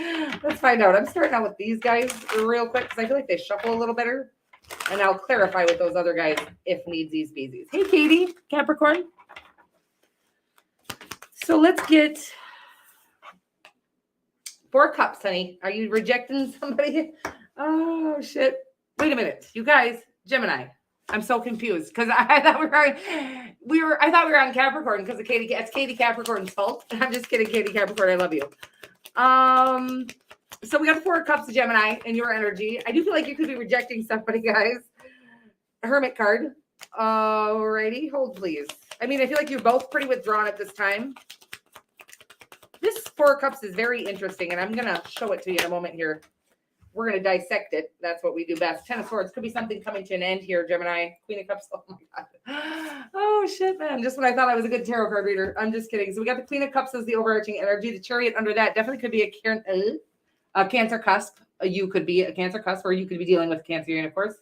Let's find out. I'm starting out with these guys real quick because I feel like they shuffle a little better. And I'll clarify with those other guys if needsies beesies. Hey, Katie, Capricorn. So let's get 4 cups, honey. Are you rejecting somebody? Oh, shit. Wait a minute. You guys, Gemini. I'm so confused because I thought we were on Capricorn because of Katie. It's Katie Capricorn's fault. I'm just kidding, Katie Capricorn. I love you. So we got 4 cups of Gemini in your energy. I do feel like you could be rejecting somebody, guys. Hermit card. Alrighty, hold please. I mean, I feel like you're both pretty withdrawn at this time. This 4 cups is very interesting, and I'm gonna show it to you in a moment here. We're gonna dissect it. That's what we do best. 10 of Swords could be something coming to an end here, Gemini. Queen of Cups. Oh my god. Oh shit, man. Just when I thought I was a good tarot card reader. I'm just kidding. So we got the Queen of Cups as the overarching energy. The Chariot under that definitely could be a Cancer cusp. You could be a Cancer cusp, or you could be dealing with Cancerian, of course.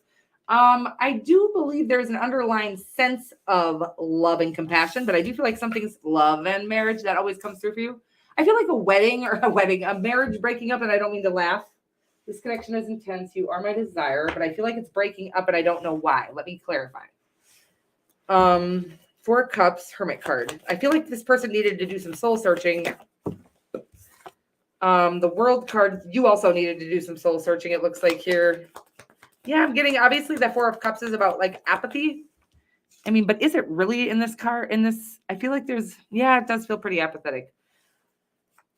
I do believe there's an underlying sense of love and compassion, but I do feel like something's love and marriage that always comes through for you. I feel like a marriage breaking up, and I don't mean to laugh. This connection is intense. You are my desire, but I feel like it's breaking up, and I don't know why. Let me clarify. 4 cups, Hermit card. I feel like this person needed to do some soul searching. The World card, you also needed to do some soul searching, it looks like here. Yeah, I'm getting, obviously the 4 of Cups is about like apathy. I mean, but is it really in this card? I feel like it does feel pretty apathetic.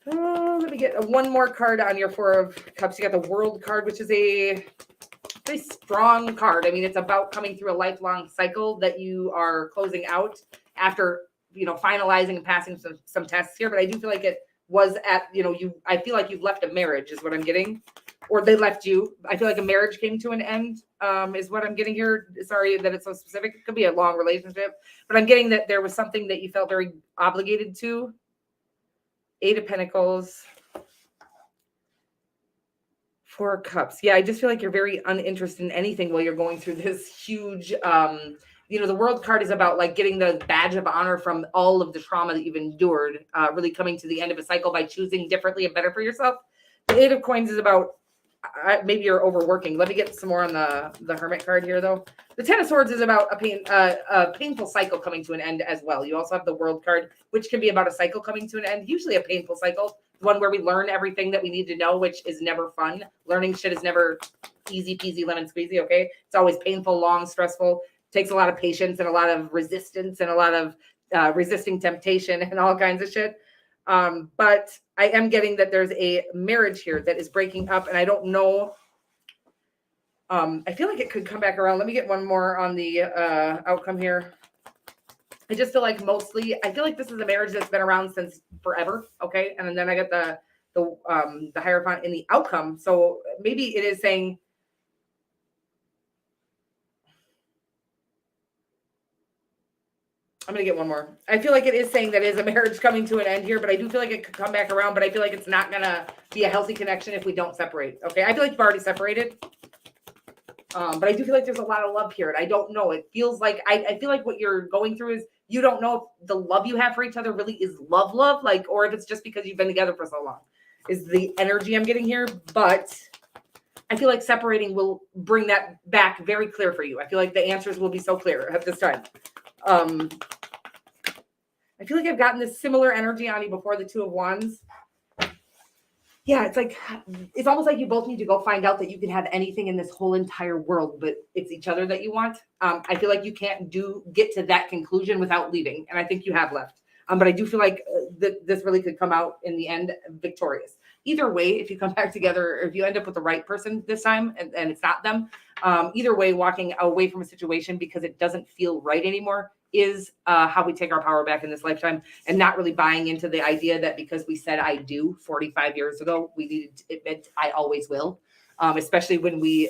Let me get one more card on your 4 of Cups. You got the World card, which is a very strong card. I mean, it's about coming through a lifelong cycle that you are closing out after, finalizing and passing some tests here. But I do feel like it was I feel like you've left a marriage is what I'm getting, or they left you. I feel like a marriage came to an end, is what I'm getting here. Sorry that it's so specific. It could be a long relationship, but I'm getting that there was something that you felt very obligated to. 8 of Pentacles, 4 of Cups. Yeah, I just feel like you're very uninterested in anything while you're going through this huge, the World card is about like getting the badge of honor from all of the trauma that you've endured, really coming to the end of a cycle by choosing differently and better for yourself. The 8 of Coins is about maybe you're overworking. Let me get some more on the Hermit card here, though. The 10 of Swords is about a painful cycle coming to an end as well. You also have the World card, which can be about a cycle coming to an end, usually a painful cycle, one where we learn everything that we need to know, which is never fun. Learning shit is never easy peasy lemon squeezy, okay? It's always painful, long, stressful. Takes a lot of patience and a lot of resistance and a lot of resisting temptation and all kinds of shit. But I am getting that there's a marriage here that is breaking up, and I don't know. I feel like it could come back around. Let me get one more on the outcome here. I just feel like I feel like this is a marriage that's been around since forever. Okay. And then I got the Hierophant in the outcome. So maybe it is saying, I'm going to get one more. I feel like it is saying that it is a marriage coming to an end here, but I do feel like it could come back around, but I feel like it's not going to be a healthy connection if we don't separate. Okay. I feel like you've already separated. But I do feel like there's a lot of love here. And I don't know. It feels like, I feel like what you're going through is you don't know if the love you have for each other really is love, like, or if it's just because you've been together for so long is the energy I'm getting here. But I feel like separating will bring that back very clear for you. I feel like the answers will be so clear at this time. I feel like I've gotten this similar energy on you before, the 2 of Wands. Yeah, it's almost like you both need to go find out that you can have anything in this whole entire world, but it's each other that you want. I feel like you can't get to that conclusion without leaving, and I think you have left. But I do feel like this really could come out in the end victorious. Either way, if you come back together, or if you end up with the right person this time and it's not them, either way, walking away from a situation because it doesn't feel right anymore is how we take our power back in this lifetime, and not really buying into the idea that because we said I do 45 years ago, we needed to admit I always will. especially when we,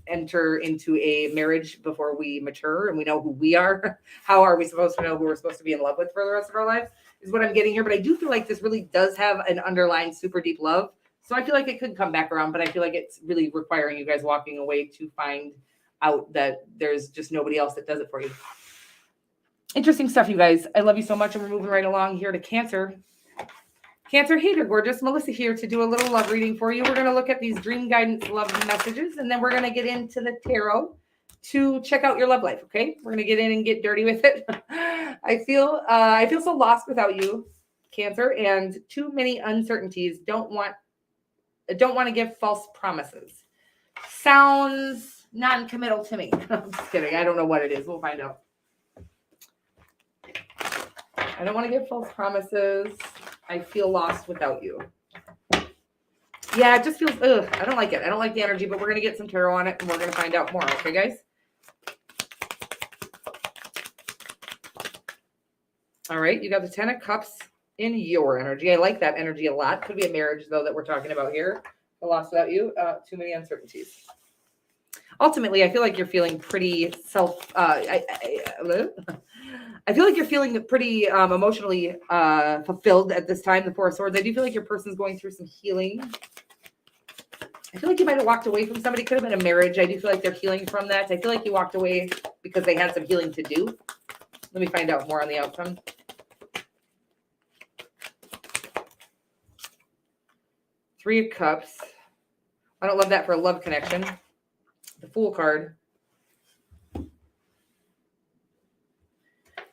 enter into a marriage before we mature and we know who we are. How are we supposed to know who we're supposed to be in love with for the rest of our lives is what I'm getting here. But I do feel like this really does have an underlying super deep love. So I feel like it could come back around, but I feel like it's really requiring you guys walking away to find out that there's just nobody else that does it for you. Interesting stuff, you guys. I love you so much. And we're moving right along here to Cancer. Cancer, hey there, gorgeous. Melissa here to do a little love reading for you. We're going to look at these dream guidance love messages, and then we're going to get into the tarot to check out your love life, okay? We're going to get in and get dirty with it. I feel so lost without you, Cancer, and too many uncertainties. Don't want to give false promises. Sounds non-committal to me. I'm just kidding. I don't know what it is. We'll find out. I don't want to give false promises. I feel lost without you. Yeah, it just feels, I don't like it. I don't like the energy, but we're going to get some tarot on it and we're going to find out more. Okay, guys? All right, you got the 10 of Cups in your energy. I like that energy a lot. Could be a marriage, though, that we're talking about here. I lost without you. Too many uncertainties. Ultimately, I feel like you're feeling pretty I feel like you're feeling pretty emotionally fulfilled at this time, the Four of Swords. I do feel like your person's going through some healing. I feel like you might have walked away from somebody. Could have been a marriage. I do feel like they're healing from that. I feel like you walked away because they had some healing to do. Let me find out more on the outcome. Three of Cups. I don't love that for a love connection. The Fool card.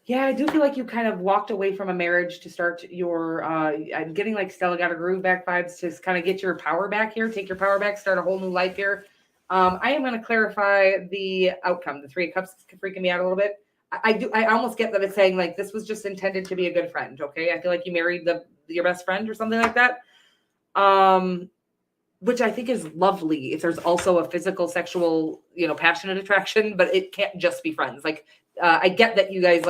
Yeah, I do feel like you kind of walked away from a marriage to start your, I'm getting like Stella got a groove back vibes to kind of get your power back here, take your power back, start a whole new life here. I am going to clarify the outcome. The Three of Cups is freaking me out a little bit. I almost get that it's saying like, this was just intended to be a good friend. Okay. I feel like you married your best friend or something like that. Which I think is lovely. If there's also a physical, sexual, passionate attraction, but it can't just be friends. Like, I get that you guys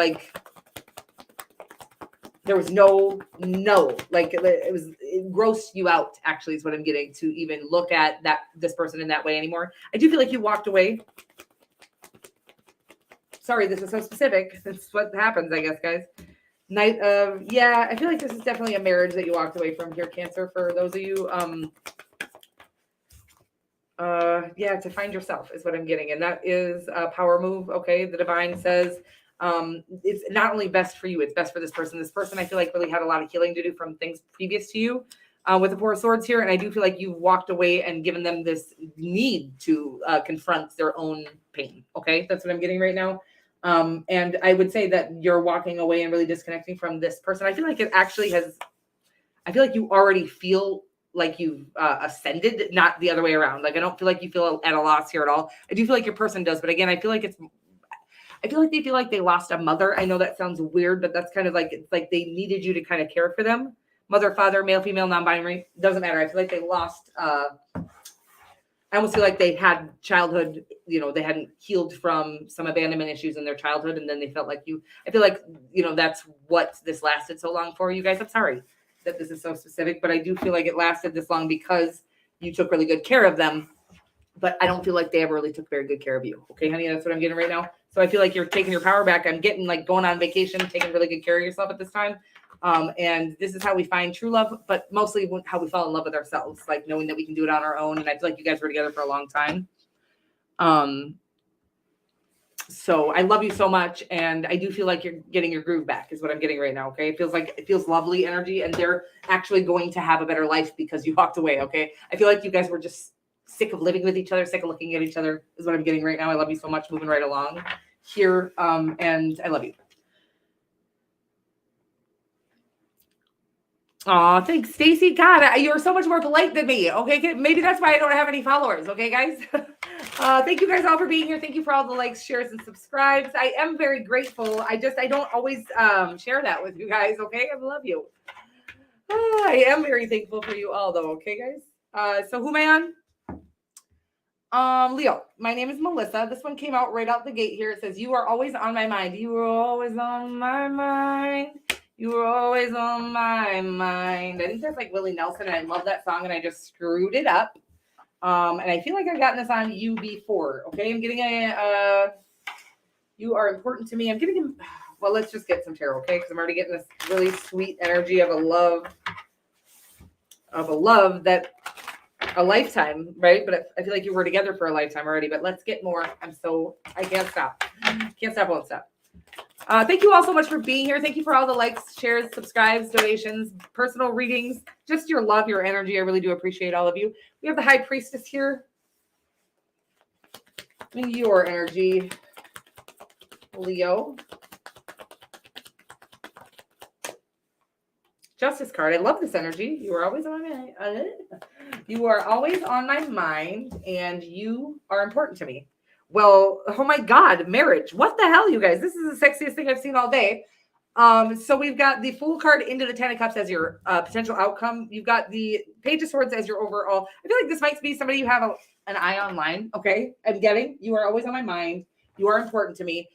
there was it grossed you out, actually, is what I'm getting, to even look at this person in that way anymore. I do feel like you walked away. Sorry, this is so specific. That's what happens, I guess, guys. Knight of, yeah, I feel like this is definitely a marriage that you walked away from here, Cancer, for those of you. Yeah, to find yourself is what I'm getting. And that is a power move. Okay. The divine says, it's not only best for you, it's best for this person. This person, I feel like, really had a lot of healing to do from things previous to you, with the Four of Swords here. And I do feel like you walked away and given them this need to, confront their own pain. Okay. That's what I'm getting right now. And I would say that you're walking away and really disconnecting from this person. I feel like I feel like you already feel like you've ascended, not the other way around. Like, I don't feel like you feel at a loss here at all. I do feel like your person does, but again, I feel like they feel like they lost a mother. I know that sounds weird, but that's kind of like, it's like they needed you to kind of care for them. Mother, father, male, female, non-binary, doesn't matter. I feel like they lost, I almost feel like they had childhood, they hadn't healed from some abandonment issues in their childhood. And then they felt like I feel like, that's what this lasted so long for you guys. I'm sorry that this is so specific, but I do feel like it lasted this long because you took really good care of them, but I don't feel like they ever really took very good care of you. Okay, honey, that's what I'm getting right now. So I feel like you're taking your power back. I'm getting like going on vacation, taking really good care of yourself at this time. And this is how we find true love, but mostly how we fall in love with ourselves, like knowing that we can do it on our own. And I feel like you guys were together for a long time. So I love you so much. And I do feel like you're getting your groove back is what I'm getting right now. Okay. It feels lovely energy, and they're actually going to have a better life because you walked away. Okay. I feel like you guys were just sick of living with each other, sick of looking at each other is what I'm getting right now. I love you so much. Moving right along here. And I love you. Oh, thanks, Stacy. God, you're so much more polite than me. Okay, maybe that's why I don't have any followers. Okay, guys. Thank you guys all for being here. Thank you for all the likes, shares, and subscribes. I am very grateful. I don't always share that with you guys. Okay, I love you. I am very thankful for you all, though. Okay, guys. So who am I on? Leo. My name is Melissa. This one came out right out the gate here. It says, "You are always on my mind. You are always on my mind. You were always on my mind." I think that's like Willie Nelson, and I love that song, and I just screwed it up. And I feel like I've gotten this on you before. Okay, I'm getting you are important to me. I'm getting him. Well, let's just get some tarot, okay? Because I'm already getting this really sweet energy of a love that a lifetime, right? But I feel like you were together for a lifetime already. But let's get more. I can't stop. Won't stop. Thank you all so much for being here. Thank you for all the likes, shares, subscribes, donations, personal readings, just your love, your energy. I really do appreciate all of you. We have the High Priestess here. Your energy, Leo. Justice card. I love this energy. You are always on my mind, and you are important to me. Well, oh my God, marriage. What the hell, you guys? This is the sexiest thing I've seen all day. So we've got the Fool card into the Ten of Cups as your potential outcome. You've got the Page of Swords as your overall. I feel like this might be somebody you have an eye online. Okay, I'm getting. You are always on my mind. You are important to me.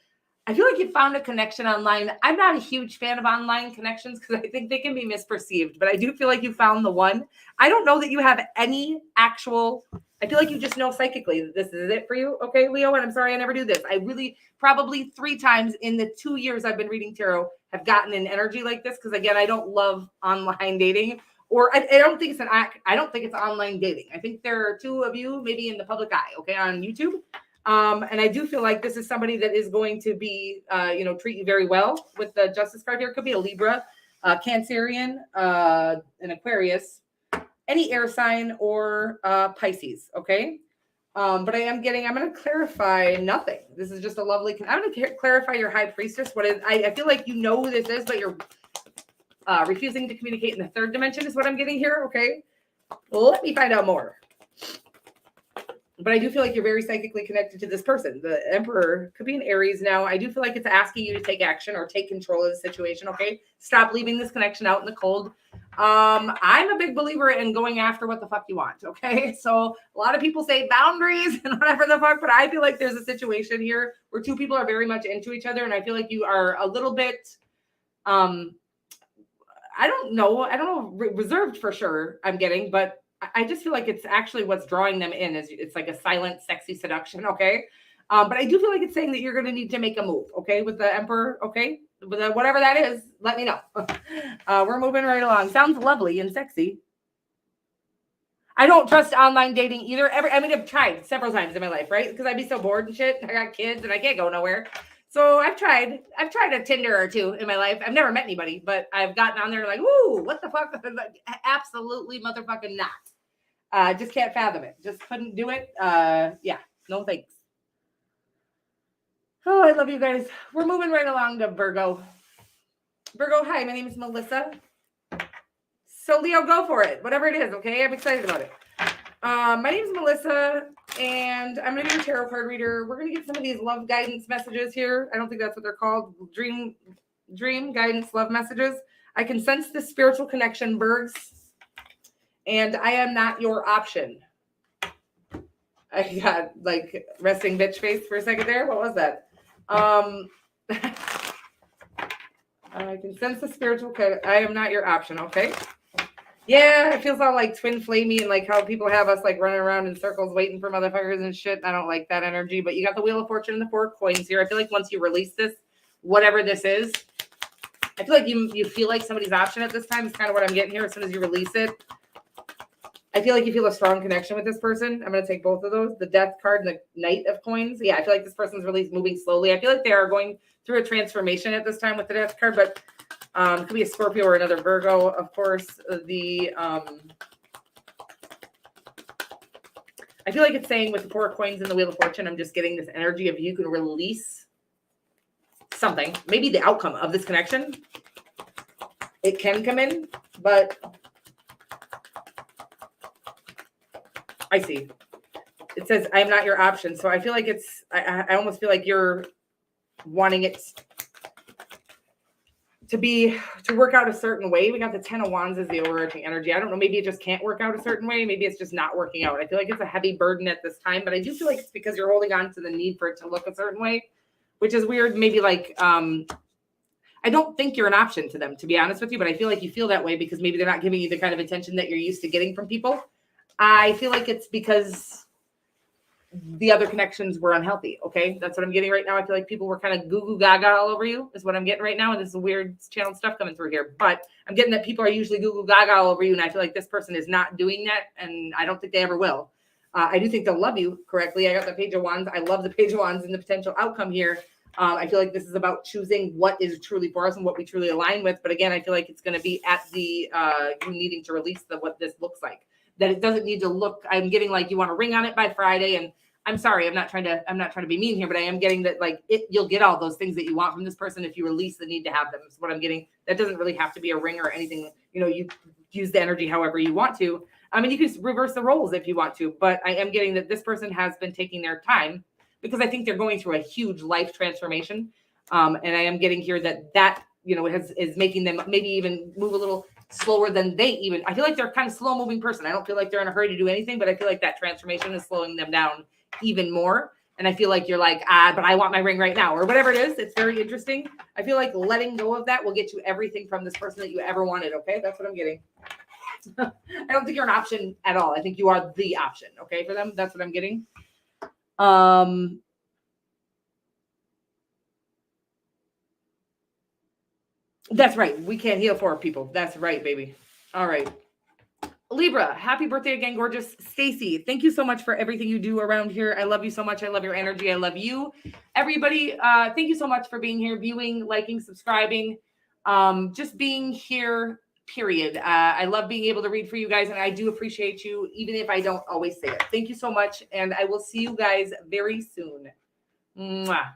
I feel like you found a connection online. I'm not a huge fan of online connections because I think they can be misperceived, but I do feel like you found the one. I don't know that you have any actual, I feel like you just know psychically that this is it for you. Okay, Leo, and I'm sorry I never do this. I really probably 3 times in the 2 years I've been reading tarot have gotten an energy like this because, again, I don't love online dating. Or I don't think it's online dating. I think there are 2 of you maybe in the public eye, okay, on YouTube. And I do feel like this is somebody that is going to be, treat you very well with the Justice card here. It could be a Libra, Cancerian, an Aquarius, any air sign, or Pisces. Okay. But I'm going to clarify nothing. This is just a lovely, I'm going to clarify your High Priestess. I feel like you know who this is, but you're refusing to communicate in the 3rd dimension is what I'm getting here. Okay. Well, let me find out more. But I do feel like you're very psychically connected to this person. The Emperor could be an Aries now. I do feel like it's asking you to take action or take control of the situation, okay? Stop leaving this connection out in the cold. I'm a big believer in going after what the fuck you want, okay? So a lot of people say boundaries and whatever the fuck, but I feel like there's a situation here where 2 people are very much into each other, and I feel like you are a little bit, I don't know, reserved for sure, I'm getting, but I just feel like it's actually what's drawing them in is it's like a silent, sexy seduction. Okay. But I do feel like it's saying that you're going to need to make a move. Okay. With the Emperor. Okay. With whatever that is, let me know. We're moving right along. Sounds lovely and sexy. I don't trust online dating either. I've tried several times in my life, right? Because I'd be so bored and shit. I got kids and I can't go nowhere. So I've tried a Tinder or 2 in my life. I've never met anybody, but I've gotten on there like, woo, what the fuck? Absolutely motherfucking not. Just can't fathom it. Just couldn't do it. Yeah, no thanks. Oh, I love you guys. We're moving right along to Virgo. Virgo, hi, my name is Melissa. So Leo, go for it. Whatever it is, okay? I'm excited about it. My name is Melissa, and I'm going to be your tarot card reader. We're going to get some of these love guidance messages here. I don't think that's what they're called. Dream guidance love messages. I can sense the spiritual connection, Bergs, and I am not your option. I got like resting bitch face for a second there. What was that? I can sense the spiritual connection. I am not your option, okay? Yeah, it feels all like twin flamey and like how people have us like running around in circles waiting for motherfuckers and shit. I don't like that energy, but you got the Wheel of Fortune and the 4 coins here. I feel like once you release this, whatever this is, I feel like you feel like somebody's option at this time. It's kind of what I'm getting here. As soon as you release it, I feel like you feel a strong connection with this person. I'm going to take both of those, the Death card and the Knight of Coins. Yeah, I feel like this person's really moving slowly. I feel like they are going through a transformation at this time with the Death card, but it could be a Scorpio or another Virgo. Of course, I feel like it's saying with the 4 coins and the Wheel of Fortune, I'm just getting this energy of you can release something, maybe the outcome of this connection. It can come in, but I see. It says, I'm not your option. So I feel like I almost feel like you're wanting it to work out a certain way. We got the 10 of Wands as the overarching energy. I don't know. Maybe it just can't work out a certain way. Maybe it's just not working out. I feel like it's a heavy burden at this time, but I do feel like it's because you're holding on to the need for it to look a certain way, which is weird. Maybe like, I don't think you're an option to them, to be honest with you, but I feel like you feel that way because maybe they're not giving you the kind of attention that you're used to getting from people. I feel like it's because the other connections were unhealthy. Okay. That's what I'm getting right now. I feel like people were kind of goo goo gaga all over you is what I'm getting right now. And this is weird channel stuff coming through here, but I'm getting that people are usually goo goo gaga all over you. And I feel like this person is not doing that. And I don't think they ever will. I do think they'll love you correctly. I got the Page of Wands. I love the Page of Wands and the potential outcome here. I feel like this is about choosing what is truly for us and what we truly align with. But again, I feel like it's going to be at the you needing to release what this looks like. That it doesn't need to look. I'm getting like you want to ring on it by Friday. And I'm sorry, I'm not trying to be mean here, but I am getting that like you'll get all those things that you want from this person if you release the need to have them. Is what I'm getting. That doesn't really have to be a ring or anything. You know, you use the energy however you want to. I mean, you can reverse the roles if you want to, but I am getting that this person has been taking their time because I think they're going through a huge life transformation. And I am getting here that you know, is making them maybe even move a little slower than they even. I feel like they're kind of slow moving person. I don't feel like they're in a hurry to do anything, but I feel like that transformation is slowing them down even more. And I feel like you're like, but I want my ring right now or whatever it is. It's very interesting. I feel like letting go of that will get you everything from this person that you ever wanted. Okay. That's what I'm getting. I don't think you're an option at all. I think you are the option. Okay. For them. That's what I'm getting. That's right. We can't heal for people. That's right, baby. All right. Libra, happy birthday again, gorgeous Stacy. Thank you so much for everything you do around here. I love you so much. I love your energy. I love you. Everybody, thank you so much for being here, viewing, liking, subscribing, just being here, period. I love being able to read for you guys, and I do appreciate you, even if I don't always say it. Thank you so much, and I will see you guys very soon. Mwah.